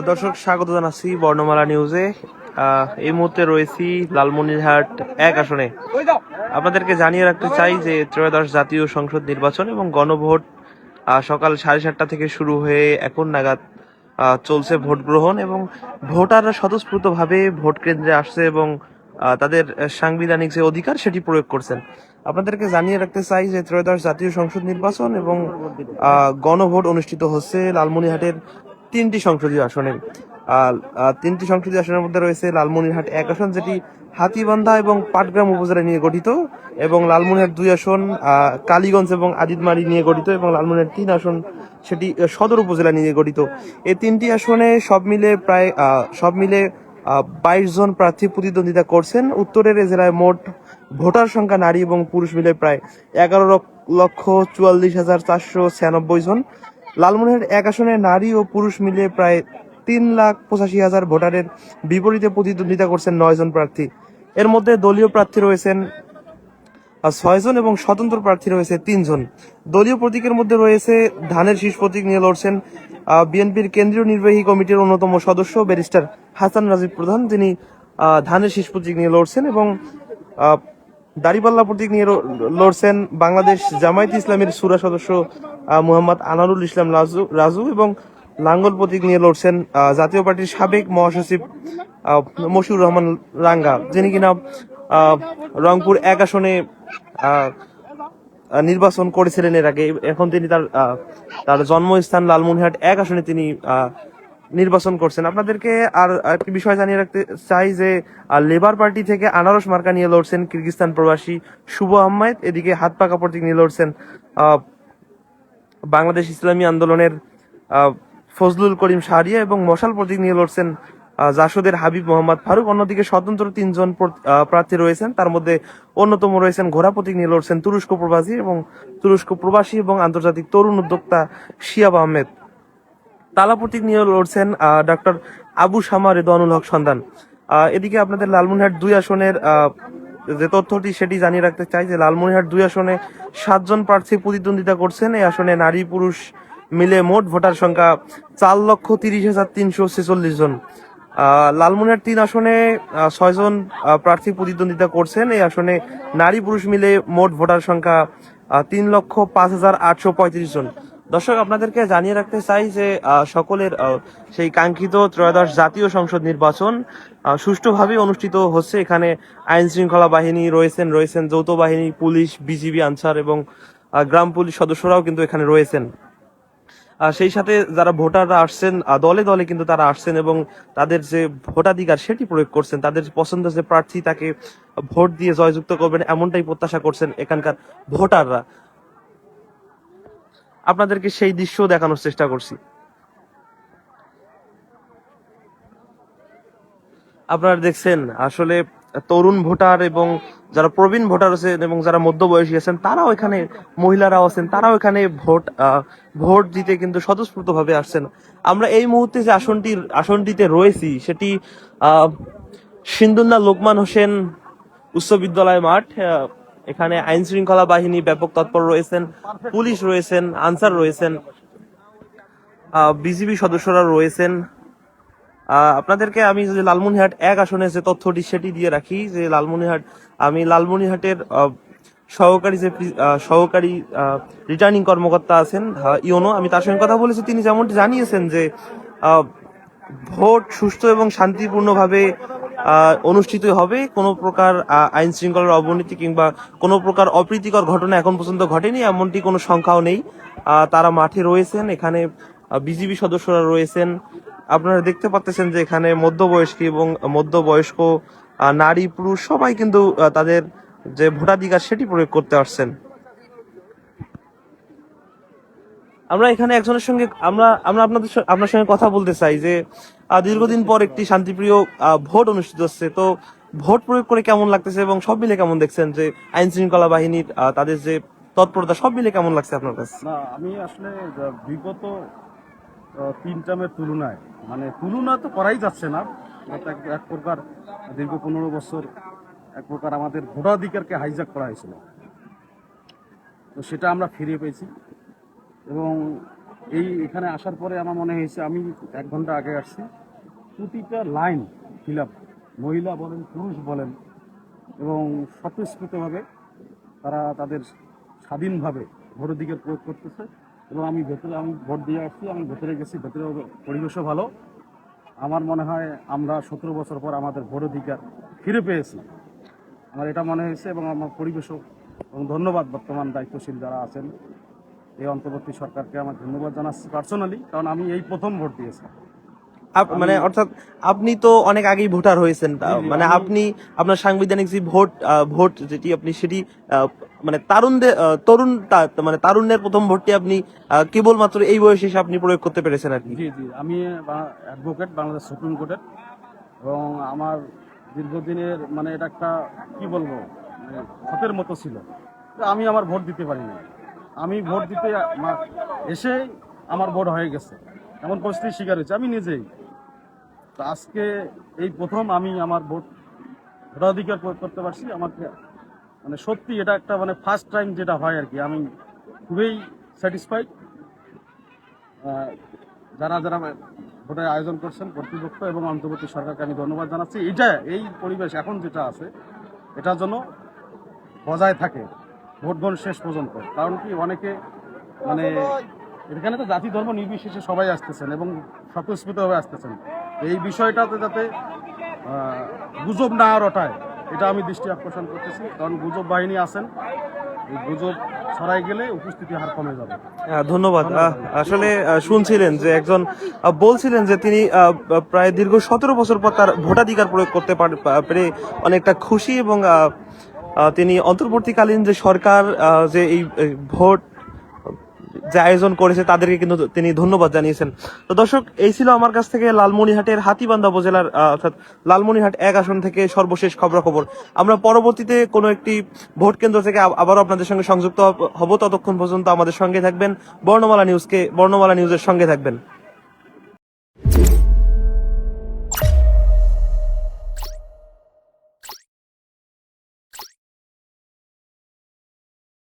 দর্শক স্বাগত জানাচ্ছি বর্ণমালা নিউজে। এই মুহূর্তে রয়েছি লালমনিরহাট 1 আসনে। আপনাদেরকে জানিয়ে রাখতে চাই যে ত্রয়োদশ জাতীয় সংসদ নির্বাচন এবং গণভোট সকাল 7:30টা থেকে শুরু হয়ে এখন নাগাদ চলছে ভোট গ্রহণ, এবং ভোটাররা স্বতঃস্ফূর্তভাবে ভোট কেন্দ্রে আসছে এবং তাদের সাংবিধানিক যে অধিকার সেটি প্রয়োগ করছেন। আপনাদেরকে জানিয়ে রাখতে চাই যে ত্রয়োদশ জাতীয় সংসদ নির্বাচন এবং গণভোট অনুষ্ঠিত হচ্ছে লালমনিরহাটের 3টি সংসদীয় আসনে। 3টি সংসদীয় আসনের মধ্যে রয়েছে লালমনিরহাট 1 আসন, যেটি হাতীবান্ধা এবং পাটগ্রাম উপজেলা নিয়ে গঠিত, এবং লালমনিরহাট 2 আসন কালীগঞ্জ এবং আদিতমারি নিয়ে গঠিত, এবং লালমনিরহাট 3 আসন সেটি সদর উপজেলা নিয়ে গঠিত। এই 3টি আসনে সব মিলে 22 জন প্রার্থী প্রতিদ্বন্দ্বিতা করছেন। উত্তরের এ জেলায় মোট ভোটার সংখ্যা নারী এবং পুরুষ মিলে প্রায় 11,44,496 জন। লালমনিরহাট 1 আসনে নারী ও পুরুষ মিলে প্রায় 3,85,000 ভোটারের বিপরীতে প্রতিদ্বন্দ্বিতা করছেন 9 জন প্রার্থী। এর মধ্যে দলীয় প্রার্থী রয়েছেন 6 জন এবং স্বতন্ত্র প্রার্থী রয়েছে 3 জন। দলীয় প্রতীকের মধ্যে রয়েছে ধানের শীষ প্রতীক নিয়ে লড়ছেন বিএনপির কেন্দ্রীয় নির্বাহী কমিটির অন্যতম সদস্য ব্যারিস্টার হাসান রাজীব প্রধান, যিনি ধানের শীষ প্রতীক নিয়ে লড়ছেন, এবং দাড়িপাল্লা প্রতীক নিয়ে লড়ছেন বাংলাদেশ জামায়াতে ইসলামের সুরা সদস্য মোহাম্মদ আনারুল ইসলাম রাজু, এবং লাঙ্গল প্রতীক নিয়ে লড়ছেন জাতীয় পার্টির সাবেক মহাসচিব মশিউর রহমান রাঙ্গা, যিনি কিনা রংপুর 1 আসনে নির্বাচন করেছিলেন এর আগে। এখন তিনি তার জন্মস্থান লালমনিরহাট 1 আসনে তিনি নির্বাচন করছেন। আপনাদেরকে আর একটি বিষয় জানিয়ে রাখতে চাই যে লেবার পার্টি থেকে আনারস মার্কা নিয়ে লড়ছেন কিরগিজস্তান প্রবাসী শুভ আহমেদ। এদিকে হাত পাকা প্রতীক নিয়ে লড়ছেন বাংলাদেশ ইসলামী আন্দোলনের ফজলুল করিম শাহরিয়া, এবং মশাল প্রতীক নিয়ে লড়ছেন জাসদের হাবিব মোহাম্মদ ফারুক। অন্যদিকে স্বতন্ত্র 3 জন প্রার্থী রয়েছেন, তার মধ্যে অন্যতম রয়েছেন ঘোড়া প্রতীক নিয়ে লড়ছেন তুরস্ক প্রবাসী এবং আন্তর্জাতিক তরুণ উদ্যোক্তা শিয়াব আহমেদ। তালা প্রতীক নিয়ে লড়ছেন ডক্টর আবু শামা রেদওয়ানুল হক সন্ধান। এদিকে আপনাদের লালমনিরহাট 2 আসনের যে তথ্যটি সেটি জানিয়ে রাখতে চাই যে লালমনিরহাট 2 আসনে 7 জন প্রার্থী প্রতিদ্বন্দ্বিতা করছেন। এই আসনে নারী পুরুষ মিলে মোট ভোটার সংখ্যা 4,30,346 জন। লালমনিরহাট 3 আসনে 6 জন প্রার্থী প্রতিদ্বন্দ্বিতা করছেন। এই আসনে নারী পুরুষ মিলে মোট ভোটার সংখ্যা 3,05,835 জন। দর্শক, আপনাদেরকে জানিয়ে রাখতে চাই যে সকলের সেই কাঙ্ক্ষিত ত্রয়োদশ জাতীয় সংসদ নির্বাচন সুষ্ঠুভাবে অনুষ্ঠিত হচ্ছে। এখানে আইন শৃঙ্খলা বাহিনী রয়েছেন যৌথ বাহিনী, পুলিশ, বিজিবি, আনসার এবং গ্রাম পুলিশ সদস্যরাও কিন্তু এখানে রয়েছেন। সেই সাথে যারা ভোটাররা আসছেন দলে দলে কিন্তু তারা আসছেন এবং তাদের যে ভোটাধিকার সেটি প্রয়োগ করছেন। তাদের পছন্দের যে প্রার্থী তাকে ভোট দিয়ে জয়যুক্ত করবেন এমনটাই প্রত্যাশা করছেন এখানকার ভোটাররা। আপনাদেরকে সেই দৃশ্য দেখানোর চেষ্টা করছি। আপনারা দেখছেন আসলে তরুণ ভোটার এবং যারা প্রবীণ ভোটার আছেন এবং যারা মধ্যবয়সী আছেন তারাও এখানে, মহিলারাও আছেন, তারাও এখানে ভোট দিতে কিন্তু স্বতঃস্ফূর্ত ভাবে আসছেন। আমরা এই মুহূর্তে যে আসনটিতে রয়েছি সেটি সিন্দুল্লাহ লোকমান হোসেন উচ্চ বিদ্যালয় মাঠ। এখানে আইন শৃঙ্খলা বাহিনী ব্যাপক তৎপর রয়েছেন, পুলিশ রয়েছেন, আনসার রয়েছেন, বিজিবি সদস্যরা রয়েছেন। আপনাদেরকে আমি যে লালমনিরহাট 1 আসনের যে তথ্যটি সেটি দিয়ে রাখি যে লালমনিরহাটের সহকারী রিটার্নিং কর্মকর্তা আছেন ইওনো, আমি তার সঙ্গে কথা বলেছি। তিনি যেমনটি জানিয়েছেন যে ভোট সুষ্ঠু এবং শান্তিপূর্ণভাবে অনুষ্ঠিত হবে। কোনো প্রকার আইন শৃঙ্খলার অবনতি কিংবা কোনো প্রকার অপ্রীতিকর ঘটনা এখন পর্যন্ত ঘটেনি, এমনটি কোনো সংখ্যাও নেই। তারা মাঠে রয়েছেন, এখানে বিজিবি সদস্যরা রয়েছেন। আপনারা দেখতে পাচ্ছেন যে এখানে মধ্যবয়স্ক নারী পুরুষ সবাই কিন্তু তাদের যে ভোটাধিকার সেটি প্রয়োগ করতে আসছেন। আমরা এখানে একজনের সঙ্গে আমরা আপনার সঙ্গে কথা বলতে চাই যে দীর্ঘদিন পর একটি শান্তিপ্রিয় ভোট অনুষ্ঠিত হচ্ছে, তো ভোট প্রয়োগ করে কেমন লাগতেছে এবং সব মিলে কেমন দেখছেন যে আইন শৃঙ্খলা বাহিনীর তাদের যে তৎপরতা সব মিলে কেমন লাগছে আপনার কাছে? না, আমি আসলে বিগত 3 টার্মের তুলনায়, মানে তুলনা তো করাই যাচ্ছে না, এক প্রকার দীর্ঘ 15 বছর এক প্রকার আমাদের ভোটাধিকারকে হাইজ্যাক করা হয়েছিল, তো সেটা আমরা ফিরে পেয়েছি। এবং এখানে আসার পরে আমার মনে হয়েছে, আমি 1 ঘন্টা আগে আসছি, প্রতিটা লাইন ফিল আপ, মহিলা বলেন পুরুষ বলেন, এবং স্বতঃস্ফূর্তভাবে তারা তাদের স্বাধীনভাবে ভোটাধিকার প্রয়োগ করতেছে। এবং আমি ভোট দিয়ে আসছি, আমি ভেতরে গেছি, ভেতরে পরিবেশও ভালো। আমার মনে হয় আমরা 17 বছর পর আমাদের ভোটাধিকার ফিরে পেয়েছি, আমার এটা মনে হয়েছে। এবং আমার পরিবেশও, এবং ধন্যবাদ বর্তমান দায়িত্বশীল যারা আছেন এই অন্তর্বর্তী সরকারকে আমার ধন্যবাদ জানাচ্ছি পার্সোনালি, কারণ আমি এই প্রথম ভোট দিয়েছি। মানে অর্থাৎ আপনি তো অনেক আগেই ভোটার হয়েছেন, মানে আপনি আপনার সাংবিধানিক যে ভোট যেটি আপনি সেটি মানে মানে তারুণ্যের প্রথম ভোটটি আপনি কেবলমাত্র এই বয়সে এসে আপনি প্রয়োগ করতে পেরেছেন আর কি। জি জি, আমি অ্যাডভোকেট বাংলাদেশ সুপ্রিম কোর্টের, এবং আমার দীর্ঘদিনের মানে এটা একটা কি বলবো, মানে ক্ষতের মতো ছিল। তো আমি আমার ভোট দিতে পারিনি, আমি ভোট দিতে এসে আমার ভোট হয়ে গেছে, এমন পরিস্থিতির শিকার হয়েছে আমি নিজেই। তো আজকে এই প্রথম আমি আমার ভোটাধিকার প্রয়োগ করতে পারছি। আমাকে মানে সত্যি এটা একটা মানে ফার্স্ট টাইম যেটা হয় আর কি, আমি খুবই স্যাটিসফাইড। যারা যারা ভোটের আয়োজন করছেন কর্তৃপক্ষ এবং অন্তর্বর্তী সরকারকে আমি ধন্যবাদ জানাচ্ছি। এই পরিবেশ এখন যেটা আছে এটার জন্য বজায় থাকে ভোট গ্রহণ শেষ পর্যন্ত। কারণ কি, অনেকে মানে এখানে তো জাতি ধর্ম নির্বিশেষে সবাই আসতেছেন এবং স্বতঃস্ফূর্তভাবে আসতেছেন। এই বিষয়টাতে যাতে গুজব না রটায়, এটা আমি দৃষ্টি আকর্ষণ করতেছি। কারণ গুজব বাহিনী আছেন, এই গুজব ছড়াই গেলে উপস্থিতি হার কমে যাবে। ধন্যবাদ। আসলে শুনছিলেন যে একজন বলছিলেন যে তিনি প্রায় দীর্ঘ 17 বছর পর তার ভোটাধিকার প্রয়োগ করতে পেরে অনেকটা খুশি, এবং তিনি অন্তর্বর্তীকালীন যে সরকার যে এই ভোট যে আয়োজন করেছে তাদেরকে কিন্তু তিনি ধন্যবাদ জানিয়েছেন। তো দর্শক, এই ছিল আমার কাছ থেকে লালমনিরহাটের হাতীবান্ধা উপজেলার অর্থাৎ লালমনিরহাট 1 আসন থেকে সর্বশেষ খবরাখবর। আমরা পরবর্তীতে কোনো একটি ভোট কেন্দ্র থেকে আবারও আপনাদের সঙ্গে সংযুক্ত হব। ততক্ষণ পর্যন্ত আমাদের সঙ্গে থাকবেন, বর্ণমালা নিউজের সঙ্গে থাকবেন।